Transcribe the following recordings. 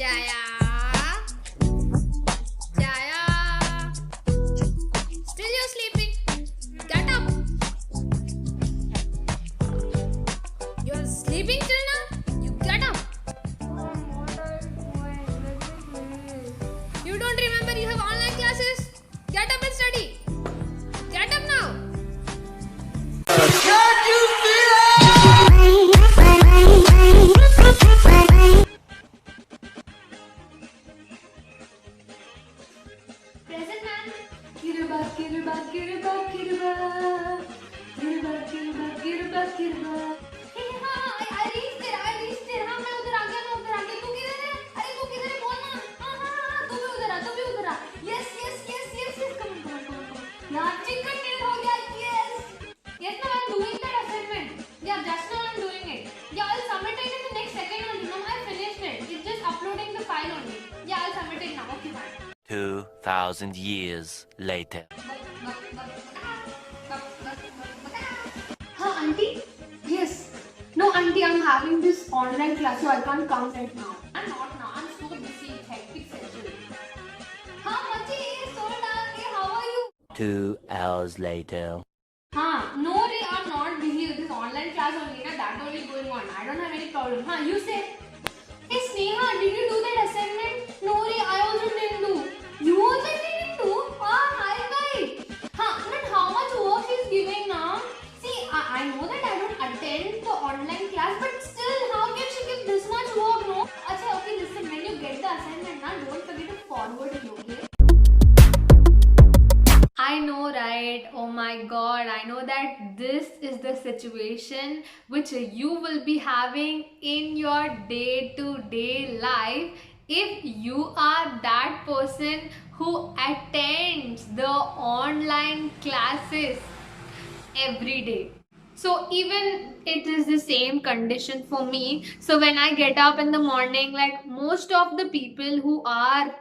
Jaya, Jaya, still you're sleeping. Get up. You're sleeping till now? You get up. You don't remember you have online classes? Get up and study. Get up now. Present man. Kiruba, kiruba, kiruba, kiruba. Kiruba, kiruba, kiruba, kiruba. Hey, हाँ, I reached it. हाँ, मैं उधर आ गया. तू किधर है? अरे तू किधर है? बोल ना. हाँ, तू भी उधर आ. Yes. Come on. यार chicken dinner हो गया. Yes, now I'm doing that assignment. Yeah, just now I'm doing it. Yeah, I'll submit it in the next second only. No, I finished it. It's just uploading the file only. Yeah, I'll submit it now. Okay, fine. 2,000 years later. Huh, auntie? Yes. No, auntie, I'm having this online class, so I can't come right now. I'm not now. I'm so busy. It's hectic schedule. Huh, Machi? So dark. Hey, how are you? 2 hours later. Huh? No, Ray, I'm not busy. This online class only, na, that only going on. I don't have any problem. Huh? You say? Hey, Sneha, did you do that assignment? No, Ray, I also didn't do. You also didn't do? Ah, hi, bye. Huh? But how much work she's giving now? See, I know that I don't attend the online class, but still, how can she give this much work, no? Achha, okay, listen, when you get the assignment, na, don't forget to forward it, okay? I know, right? Oh my god, I know that this is the situation which you will be having in your day-to-day life if you are that person who attends the online classes every day. So even it is the same condition for me. So when I get up in the morning, like most of the people who are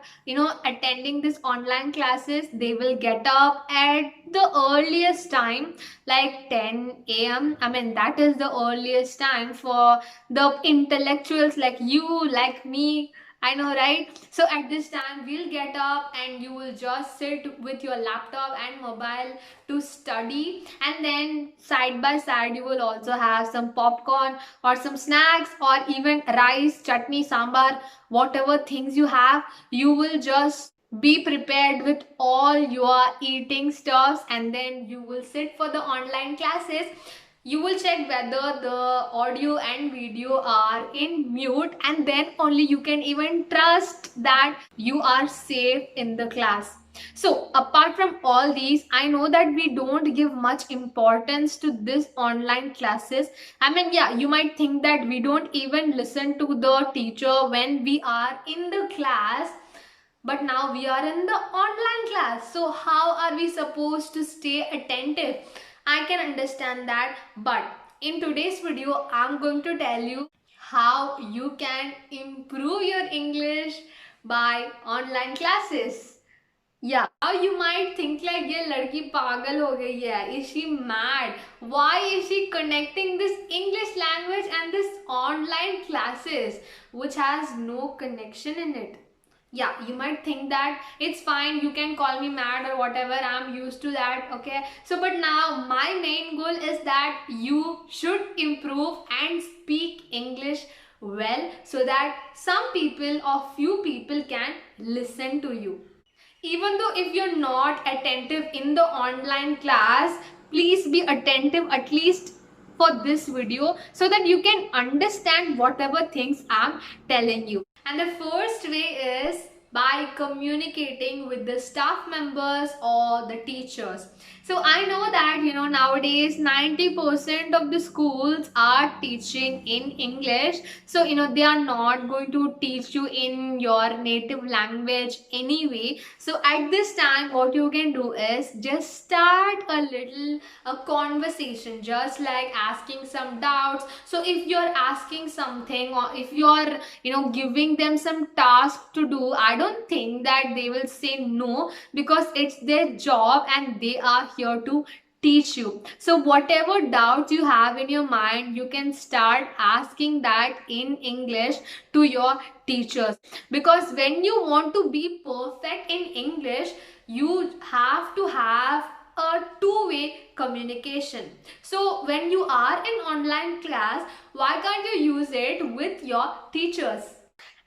attending this online classes, they will get up at the earliest time, like 10 a.m. I mean, that is the earliest time for the intellectuals like you, like me. I know, right? So at this time, we'll get up and you will just sit with your laptop and mobile to study, and then side by side you will also have some popcorn or some snacks or even rice, chutney, sambar, whatever things you have. You will just be prepared with all your eating stuffs, and then you will sit for the online classes. You will check whether the audio and video are in mute, and then only you can even trust that you are safe in the class. So apart from all these, I know that we don't give much importance to this online classes. I mean, yeah, you might think that we don't even listen to the teacher when we are in the class, but now we are in the online class. So how are we supposed to stay attentive? I can understand that, but in today's video, I'm going to tell you how you can improve your English by online classes. Yeah, now you might think like ये लड़की पागल हो गई है. Is she mad? Why is she connecting this English language and this online classes which has no connection in it? Yeah, you might think that it's fine, you can call me mad or whatever, I'm used to that, okay? So but now my main goal is that you should improve and speak English well, so that some people or few people can listen to you. Even though if you're not attentive in the online class, please be attentive at least for this video, so that you can understand whatever things I'm telling you. And the first way is by communicating with the staff members or the teachers. So I know that nowadays 90% of the schools are teaching in English. So they are not going to teach you in your native language anyway. So at this time, what you can do is just start a conversation, just like asking some doubts. So if you're asking something, or if you're giving them some task to do, I don't think that they will say no, because it's their job and they are here to teach you. So whatever doubts you have in your mind, you can start asking that in English to your teachers, because when you want to be perfect in English, you have to have a two-way communication. So when you are in online class, why can't you use it with your teachers?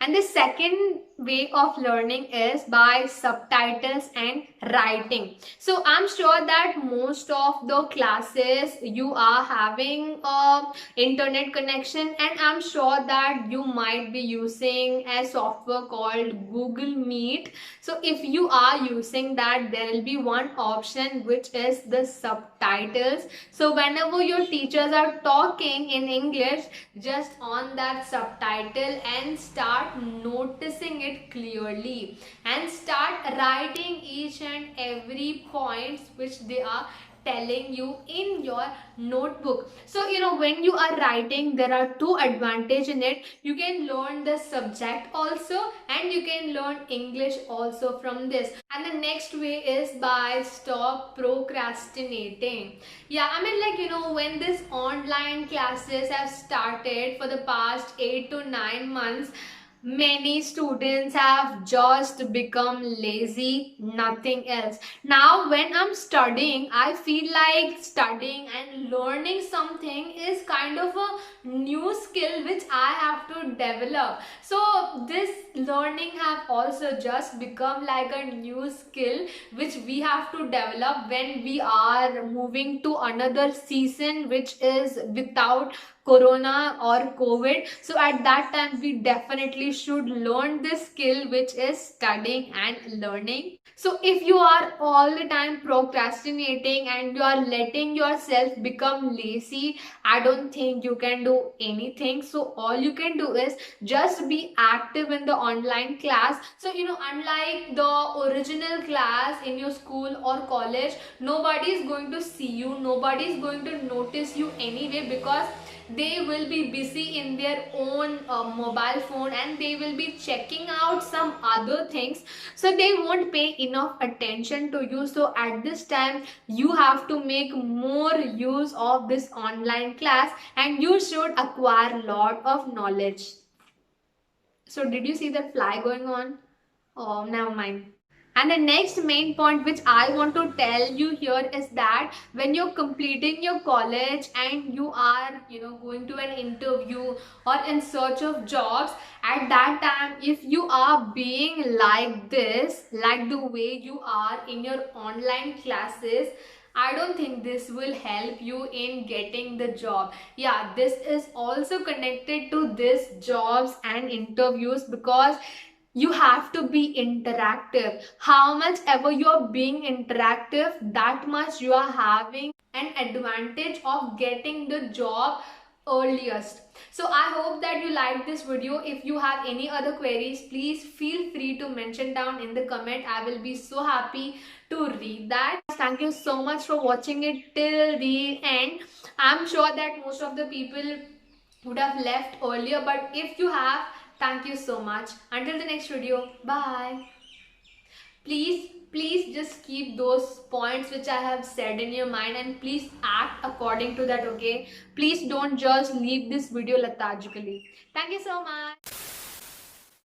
And the second way of learning is by subtitles and writing. So I'm sure that most of the classes you are having a internet connection, and I'm sure that you might be using a software called Google Meet. So if you are using that, there will be one option which is the subtitles. So whenever your teachers are talking in English, just on that subtitle and start noticing it clearly and start writing each and every points which they are telling you in your notebook. So when you are writing, there are two advantages in it. You can learn the subject also, and you can learn English also from this. And the next way is by stop procrastinating. Yeah, I mean, like when this online classes have started for the past 8 to 9 months, many students have just become lazy, nothing else. Now when I'm studying, I feel like studying and learning something is kind of a new skill which I have to develop. So this learning have also just become like a new skill which we have to develop when we are moving to another season which is without corona or covid. So at that time we definitely should learn this skill which is studying and learning. So if you are all the time procrastinating and you are letting yourself become lazy, I don't think you can do anything. So all you can do is just be active in the online class. So unlike the original class in your school or college, nobody is going to see you, nobody is going to notice you anyway, because they will be busy in their own mobile phone, and they will be checking out some other things, so they won't pay enough attention to you. So at this time you have to make more use of this online class, and you should acquire a lot of knowledge. So did you see that fly going on? Oh, never mind. And the next main point which I want to tell you here is that when you're completing your college and you are going to an interview or in search of jobs, at that time if you are being like this, like the way you are in your online classes, I don't think this will help you in getting the job. Yeah, this is also connected to this jobs and interviews, because you have to be interactive. How much ever you're being interactive, that much you are having an advantage of getting the job earliest. So I hope that you liked this video. If you have any other queries, please feel free to mention down in the comment. I will be so happy to read that. Thank you so much for watching it till the end. I'm sure that most of the people would have left earlier, but if you have, thank you so much. Until the next video, bye. Please just keep those points which I have said in your mind, and please act according to that, okay? Please don't just leave this video lethargically. Thank you so much.